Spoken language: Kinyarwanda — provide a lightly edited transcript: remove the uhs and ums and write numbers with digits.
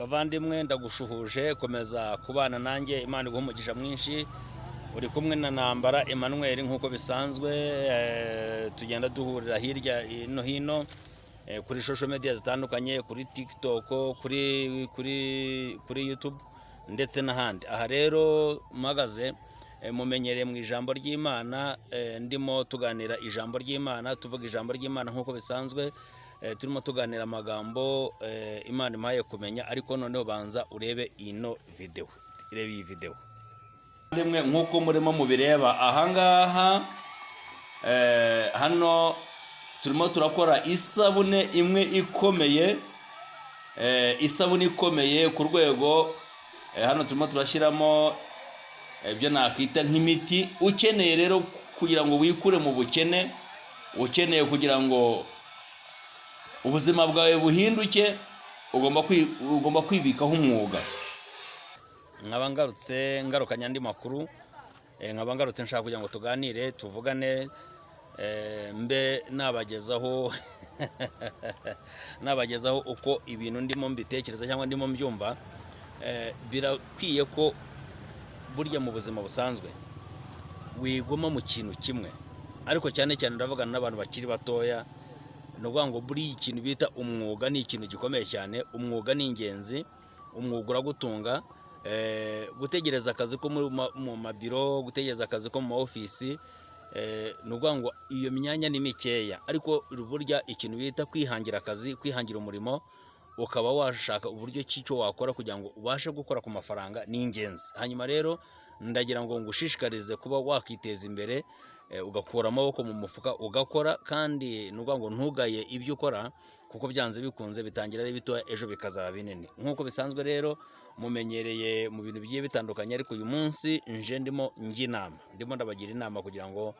Muvandimwe ndagushuhuje, komeza kubana nanjye, Imana iguhe umugisha mwinshi. Uri kumwe na Ntambara Emmanuel nk'uko bisanzwe, tugenda duhurira hirya no hino kuri social media zitandukanye, kuri TikTok, kuri YouTube ndetse n'ahandi. Aha rero mpagaze mumenyereye mu ijambo ry'Imana, ndimo tuganira ijambo ry'Imana, tuvuga ijambo ry'Imana nk'uko bisanzwe. Turimo tuganira amagambo Imana impaye kumenya, ariko noneho banza urebe ino video, irebe iyi video. Ndimwe nk'uko murimo mubireba ahangaha, hano turimo turakora isabune imwe ikomeye, isabune ikomeye ku rwego, hano turimo turashyiramo ibyo nakita nk'imiti. Ukeneye rero kugira ngo wikure mu bukene, ukeneye kugira ngo ubuzima bwawe buhinduke, ugomba kwibikaho umwuga. Nkaba ngarukanye andi makuru, nkaba ngarutse nshaka kugira ngo tuganire, tuvugane, mbe nabagezaho uko ibintu ndimo mbitekereza cyangwa ndimo mbyumva. Birakwiye ko burya mu buzima busanzwe wigoma mu kintu kimwe, ariko cyane cyane ndavugana n'abantu bakiri batoya. Ni ukuvuga ngo buri ikintu bita umwuga ni ikintu gikomeye cyane. Umwuga ni ingenzi, umwuga uragutunga. Gutegereza akazi ko mu mabiro, gutegereza akazi ko mu ofisi, ni ukuvuga ngo iyo myanya ni mikeya, ariko burya ikintu bita kwihangira akazi, kwihangira umurimo, ukaba washaka uburyo cyo wakora kugira ngo ubashe gukora ku mafaranga, ni ingenzi. Hanyuma rero ndagira ngo ngushishikarize kuba wakiteza imbere, ugakura amaboko mu mufuka ugakora, kandi nuvuga ngo ntugaye ibyo ukora, kuko byanze bikunze bitangira ari bitoya, ejo bikazaba binini. Nk'uko bisanzwe rero mumenyereye mu bintu bigiye bitandukanye, ariko uyu munsi nje ndimo ndabagira inama kugira ngo